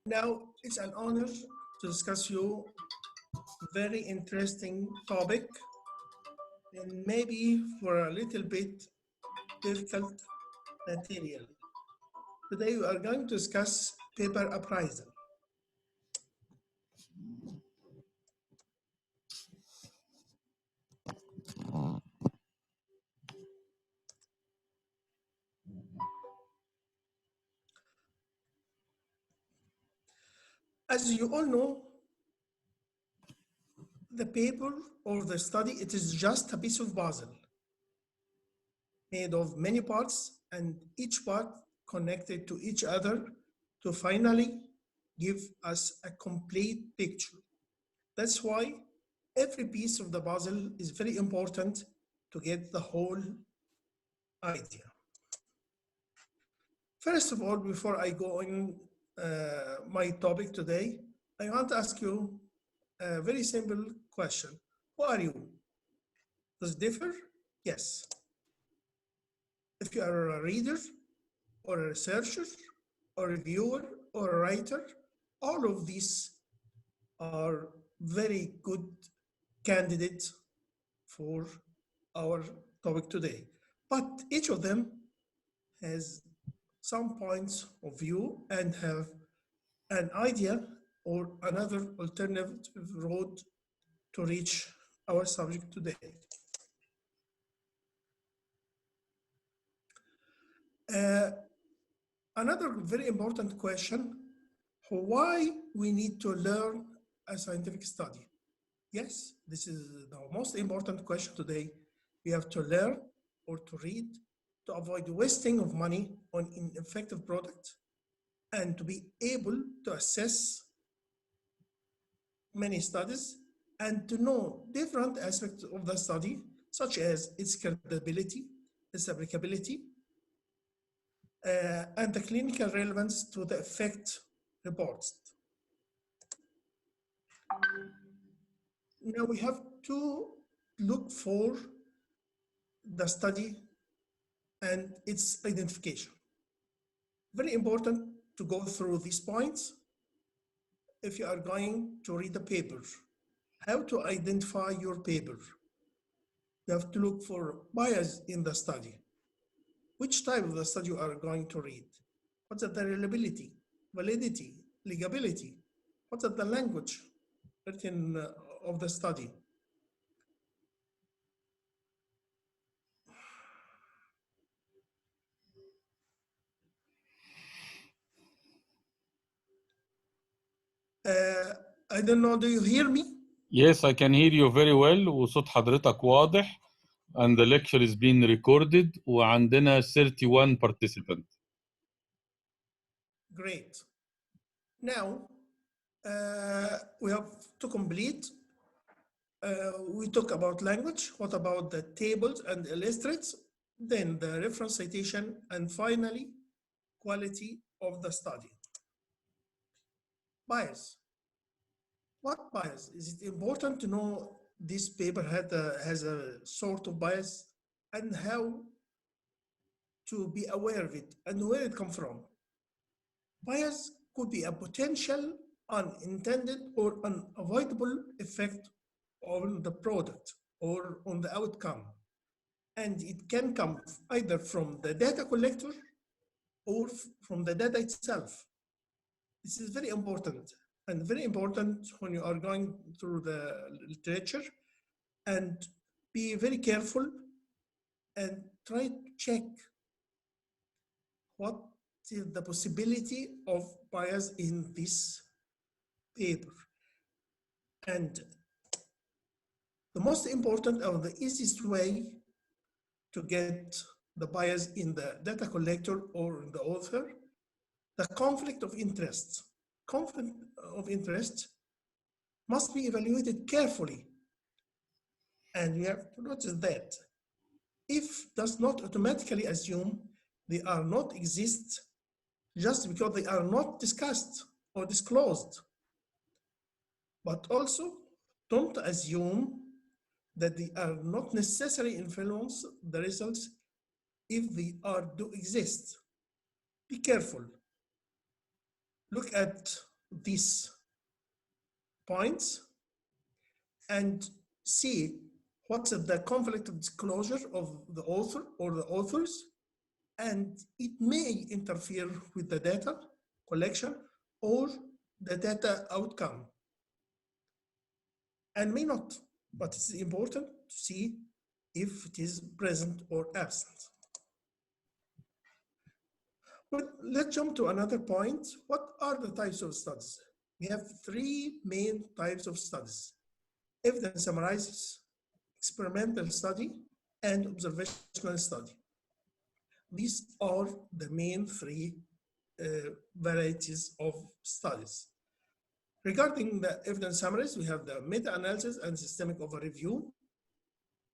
Now, it's an honor to discuss you very interesting topic and maybe for a little bit difficult material. Today, we are going to discuss paper appraisal. As you all know, the paper or the study, it is just a piece of puzzle made of many parts and each part connected to each other to finally give us a complete picture. That's why every piece of the puzzle is very important to get the whole idea. First of all, before I go on my topic today, I want to ask you a very simple question. Who are you? Does it differ? Yes. If you are a reader or a researcher or a reviewer or a writer, all of these are very good candidates for our topic today. But each of them has some points of view and have an idea or another alternative road to reach our subject today. Another very important question, why we need to learn a scientific study? Yes, this is the most important question today. We have to learn or to read to avoid wasting of money on ineffective products and to be able to assess many studies and to know different aspects of the study, such as its credibility, its applicability, and the clinical relevance to the effect reports. Now we have to look for the study and its identification. Very important to go through these points if you are going to read a paper. How to identify your paper. You have to look for bias in the study. Which type of the study you are going to read? What's the reliability, validity, legability? What's the language written of the study? I don't know, do you hear me? Yes, I can hear you very well وصوت حضرتك واضح and the lecture is being recorded وعندنا 31 participant. Great. Now, we have to complete. We talk about language, what about the tables and illustrates, then the reference citation, and finally, quality of the study. Bias. What bias? Is it important to know this paper has a sort of bias and how to be aware of it and where it comes from? Bias could be a potential unintended or unavoidable effect on the product or on the outcome. And it can come either from the data collector or from the data itself. This is very important and very important when you are going through the literature, and be very careful and try to check what is the possibility of bias in this paper. And the most important or the easiest way to get the bias in the data collector or in the author, the conflict of interest. Conflict of interest must be evaluated carefully. And we have to notice that if does not automatically assume they are not exist just because they are not discussed or disclosed. But also don't assume that they are not necessarily influence the results if they are do exist. Be careful. Look at these points and see what's the conflict of disclosure of the author or the authors, and it may interfere with the data collection or the data outcome, and may not, but it's important to see if it is present or absent. But let's jump to another point. What are the types of studies? We have three main types of studies: evidence summarizes, experimental study, and observational study. These are the main three varieties of studies. Regarding the evidence summaries, we have the meta-analysis and systemic overview.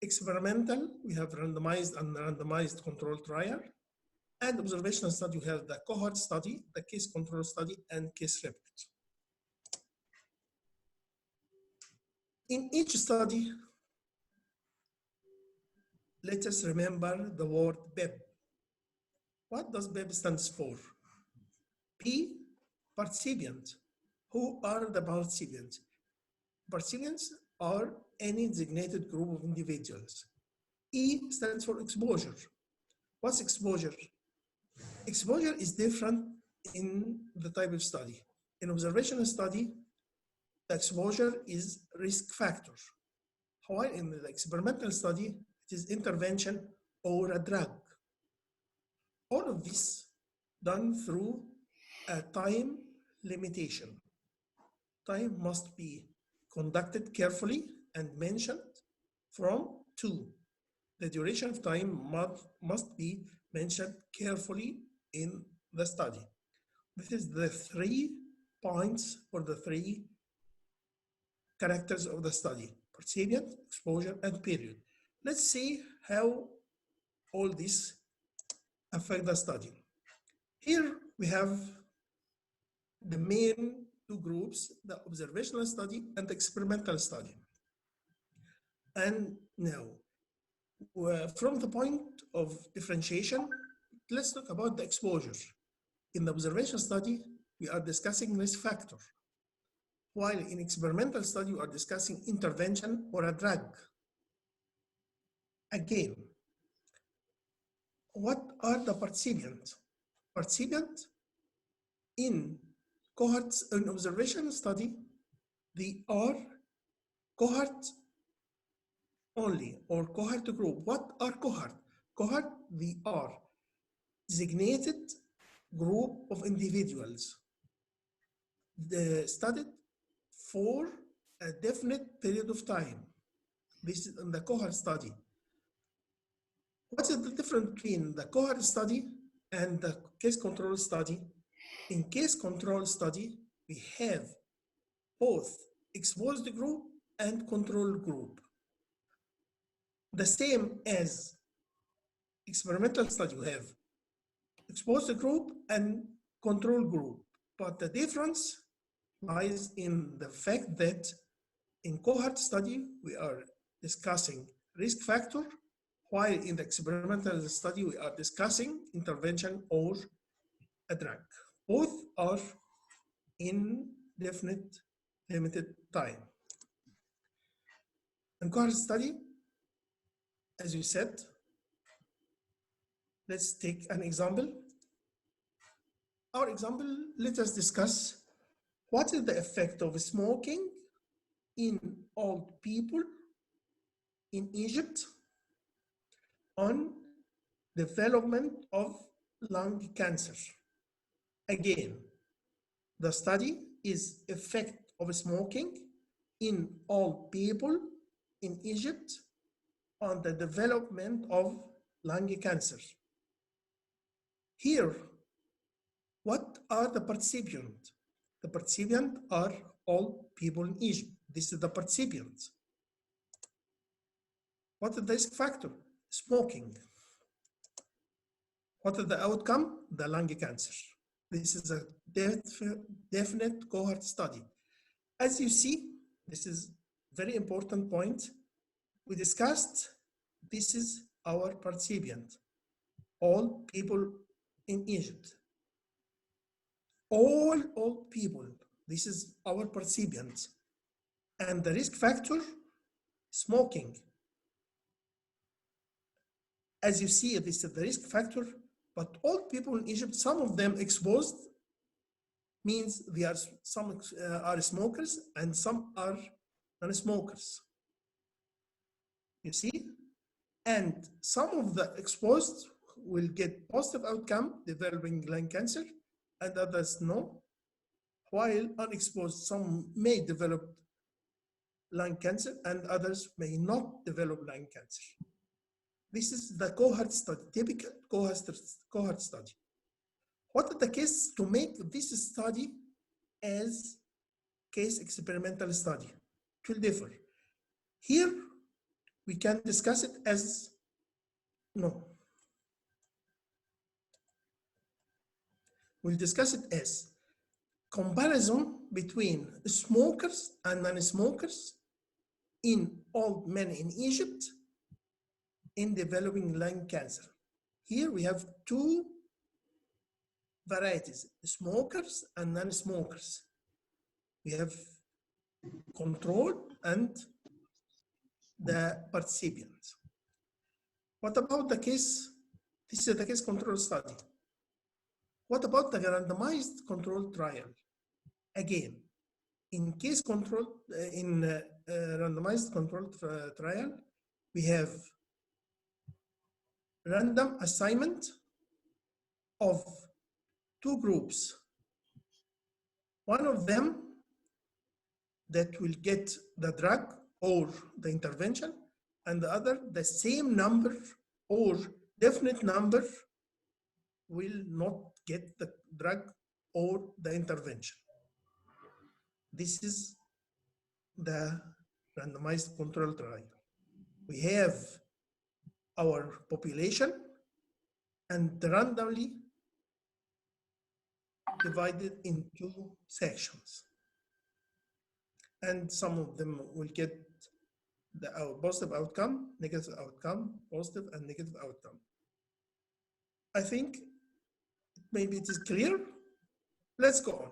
Experimental, we have randomized and randomized controlled trial. And observational study, we have the cohort study, the case control study, and case report. In each study, let us remember the word BEP. What does BEP stands for? P, participant. Who are the participants? Participants are any designated group of individuals. E stands for exposure. What's exposure? Exposure is different in the type of study. In observational study, the exposure is risk factor. While in the experimental study, it is intervention or a drug. All of this done through a time limitation. Time must be conducted carefully and mentioned from 2. The duration of time must be mentioned carefully in the study. This is the 3 points or the 3 characters of the study: participant, exposure, and period. Let's see how all this affect the study. Here we have the main 2 groups, the observational study and the experimental study. And now, from the point of differentiation, let's talk about the exposure. In the observational study, we are discussing risk factor, while in experimental study, we are discussing intervention or a drug. Again, what are the participants? Participants in cohorts in observational study, they are cohort only or cohort group. What are cohort? Cohort, they are designated group of individuals studied for a definite period of time. This is in the cohort study. What is the difference between the cohort study and the case control study? In case control study, we have both exposed group and control group. The same as experimental study, we have exposed group and control group. But the difference lies in the fact that in cohort study, we are discussing risk factor, while in the experimental study, we are discussing intervention or a drug. Both are indefinite limited time. In cohort study, as you said, let's take an example. Our example, let us discuss what is the effect of smoking in old people in Egypt on development of lung cancer. Again, the study is effect of smoking in old people in Egypt on the development of lung cancer. Here, what are the participants? The participants are all people in Egypt. This is the participants. What is the risk factor? Smoking. What is the outcome? The lung cancer. This is a definite cohort study. As you see, this is very important point. We discussed, this is our participant, all people in Egypt. All old people, This is our percipient. And the risk factor, smoking. As you see, this is the risk factor, but all people in Egypt, some of them exposed, means they are, some are smokers and some are non-smokers. You see? And some of the exposed will get positive outcome, developing lung cancer, and others no. While unexposed, some may develop lung cancer and others may not develop lung cancer. This is the cohort study, typical cohort study. What are the cases to make this study as case experimental study? It will differ. Here, we can discuss it as, no. We'll discuss it as comparison between smokers and non-smokers in old men in Egypt in developing lung cancer. Here we have two varieties, smokers and non-smokers. We have control and the participants. What about the case? This is the case control study. What about the randomized control trial? Again, in case control, randomized control trial, we have random assignment of two groups. One of them that will get the drug or the intervention, and the other, the same number or definite number will not get the drug or the intervention. This is the randomized control trial. We have our population and randomly divided into sections. And some of them will get the positive outcome, negative outcome, positive and negative outcome. I think maybe it is clear. Let's go on.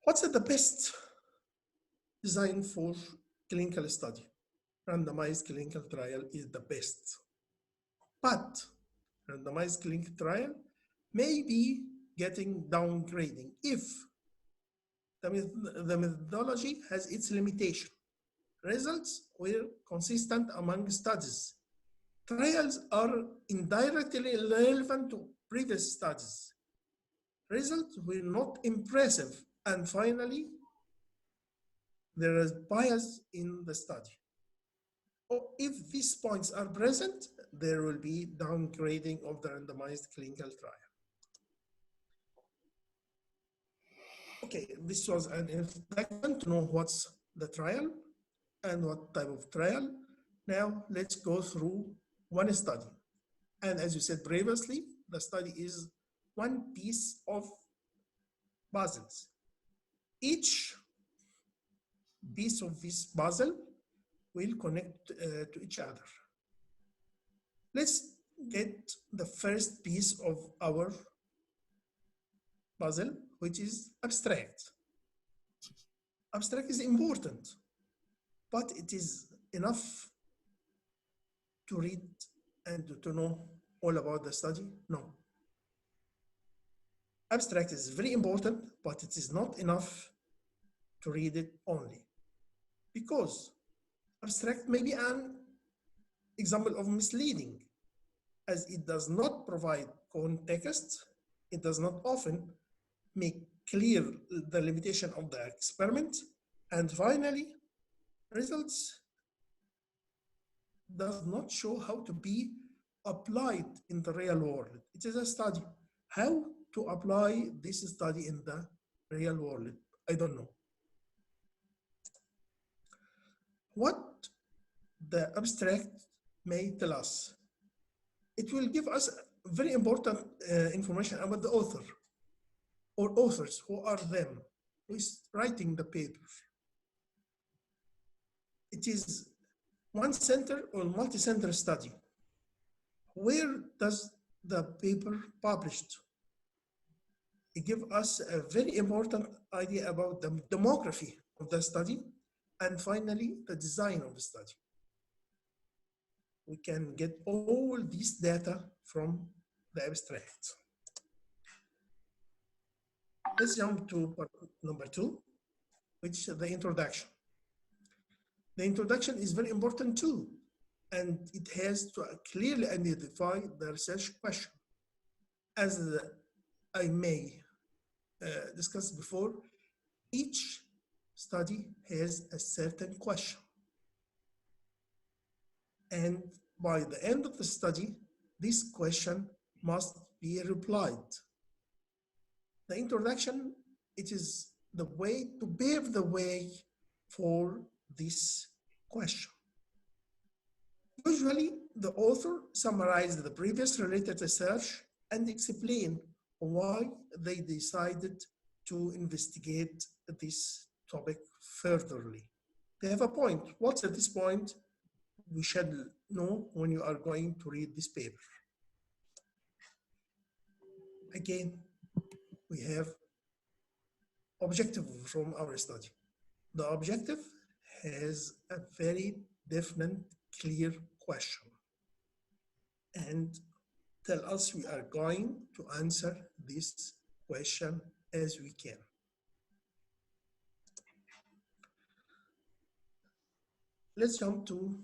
What's the best design for clinical study? Randomized clinical trial is the best. But randomized clinical trial may be getting downgrading if the methodology has its limitation. Results were consistent among studies. Trials are indirectly relevant to previous studies. Results were not impressive. And finally, there is bias in the study. If these points are present, there will be downgrading of the randomized clinical trial. Okay, this was an introduction to know what's the trial and what type of trial. Now let's go through one study. And as you said previously, the study is one piece of puzzles. Each piece of this puzzle will connect to each other. Let's get the first piece of our puzzle, which is abstract. Abstract is important, but it is enough to read and to know all about the study? No. Abstract is very important, but it is not enough to read it only, because abstract may be an example of misleading, as it does not provide context. It does not often make clear the limitation of the experiment, and finally, results does not show how to be applied in the real world. It is a study. How to apply this study in the real world? I don't know. What the abstract may tell us? It will give us very important information about the author or authors. Who are them? Who is writing the paper? It is one center or multi-center study. Where does the paper published? It gives us a very important idea about the demography of the study, and finally, the design of the study. We can get all these data from the abstract. Let's jump to part number 2, which is the introduction. The introduction is very important too, and it has to clearly identify the research question. As I may discuss before, each study has a certain question. And by the end of the study, this question must be replied. The introduction, it is the way to pave the way for this question. Usually, the author summarized the previous related research and explain why they decided to investigate this topic furtherly. They have a point. What's at this point? We should know when you are going to read this paper. Again, we have objective from our study. The objective has a very definite, clear question and tell us we are going to answer this question as we can. Let's jump to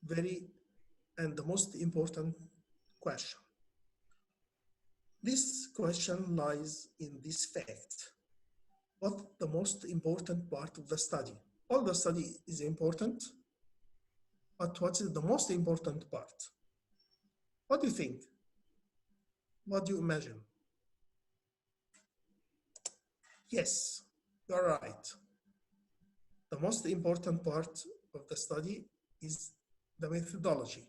the most important question. This question lies in this fact. What's the most important part of the study? All the study is important, but what is the most important part? What do you think? What do you imagine? Yes, you're right. The most important part of the study is the methodology.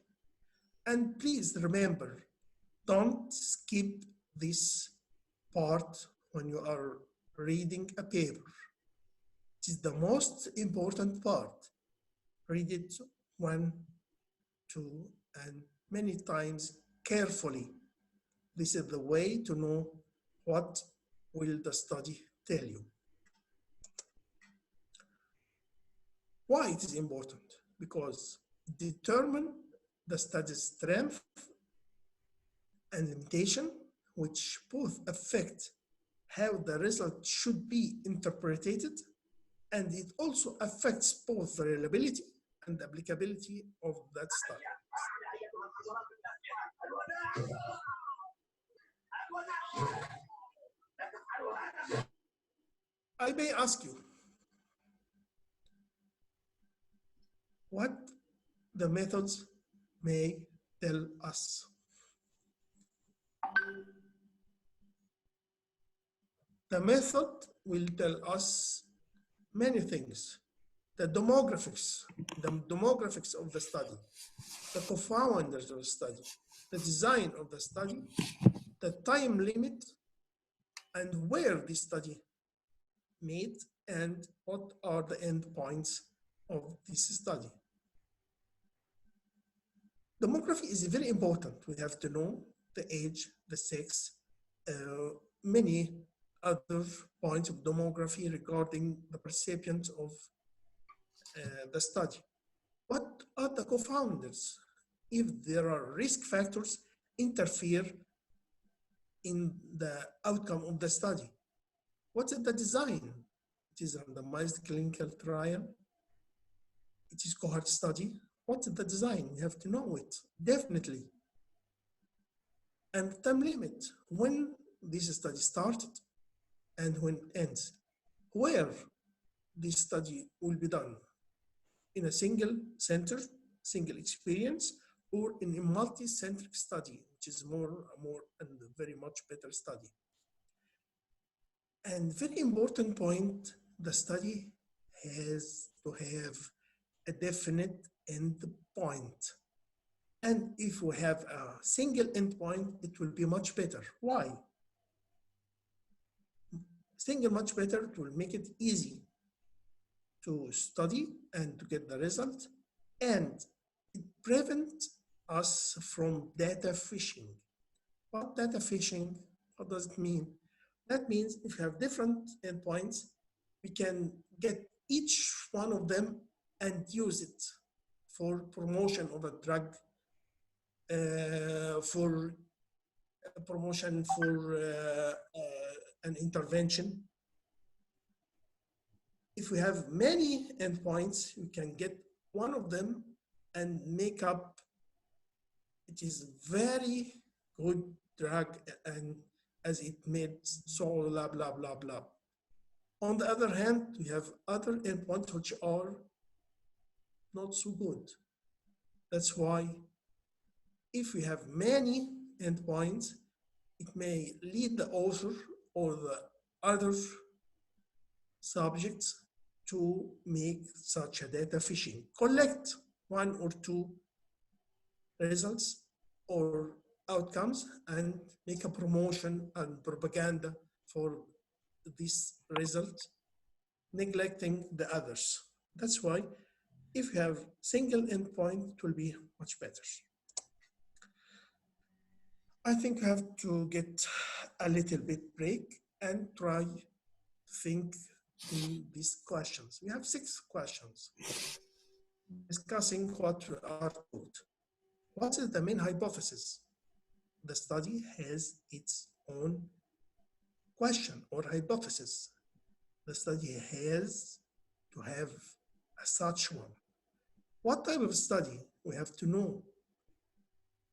And please remember, don't skip this part when you are reading a paper. It is the most important part. Read it 1, 2, and many times carefully. This is the way to know what will the study tell you. Why it is important? Because determine the study's strength and limitation, which both affect how the result should be interpreted, and it also affects both the reliability and applicability of that study. I may ask you, what the methods may tell us? The method will tell us many things. The demographics of the study, the co-founders of the study, the design of the study, the time limit, and where this study made, and what are the endpoints of this study. Demography is very important. We have to know the age, the sex, many other points of demography regarding the perceptions of the study. What are the co-founders? If there are risk factors interfere in the outcome of the study. What's the design? It is a randomized clinical trial. It is cohort study. What's the design? You have to know it, definitely. And time limit, when this study started and when it ends. Where this study will be done? In a single center, single experience, or in a multi-centric study, which is more and very much better study. And very important point, the study has to have a definite endpoint. And if we have a single endpoint, it will be much better. Why? Single much better, it will make it easy to study and to get the result, and it prevents us from data fishing. What data fishing? What does it mean? That means if you have different endpoints, we can get each one of them and use it for promotion of a drug, for promotion for an intervention. If we have many endpoints, we can get one of them and make up, it is very good drug and as it made so blah, blah, blah, blah. On the other hand, we have other endpoints which are not so good. That's why if we have many endpoints, it may lead the author or the other subjects to make such a data fishing. Collect one or two results or outcomes and make a promotion and propaganda for this result, neglecting the others. That's why if you have single endpoint, it will be much better. I think I have to get a little bit break and try to think in these questions. We have 6 questions discussing what we are taught. What is the main hypothesis? The study has its own question or hypothesis. The study has to have such one. What type of study? We have to know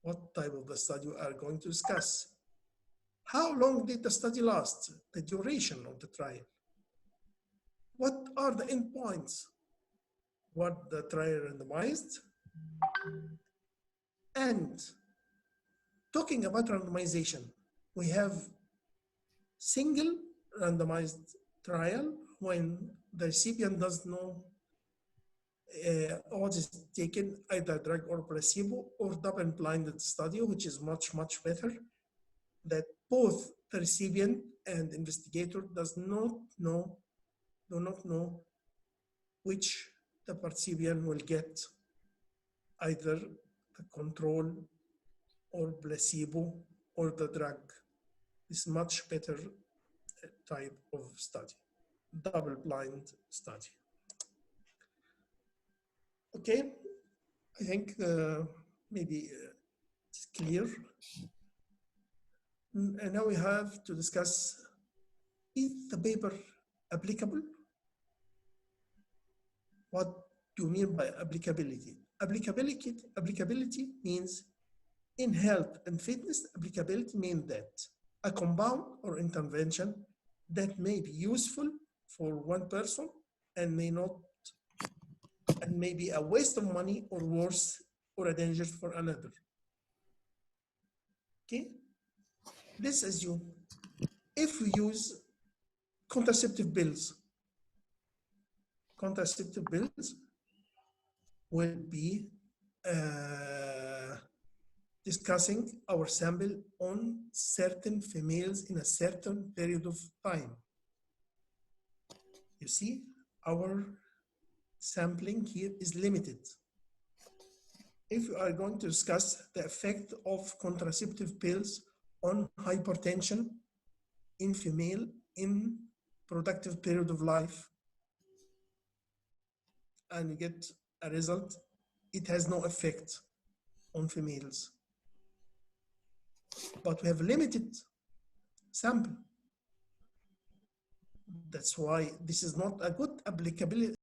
what type of the study we are going to discuss. How long did the study last? The duration of the trial. What are the endpoints? What the trial randomized? And talking about randomization, we have single randomized trial when the recipient doesn't know what is taken, either drug or placebo, or double-blinded study, which is much, much better, that both the recipient and investigator do not know which the participant will get, either the control or placebo or the drug. This is much better type of study, double-blind study. Okay, I think maybe it's clear. And now we have to discuss, is the paper applicable? What do you mean by applicability? Applicability means in health and fitness, applicability means that a compound or intervention that may be useful for one person and may not, and may be a waste of money or worse, or a danger for another. Okay? Let's assume if we use contraceptive pills will be discussing our sample on certain females in a certain period of time. You see, our sampling here is limited. If we are going to discuss the effect of contraceptive pills on hypertension in female in productive period of life, and we get a result, it has no effect on females. But we have limited sample. That's why this is not a good applicability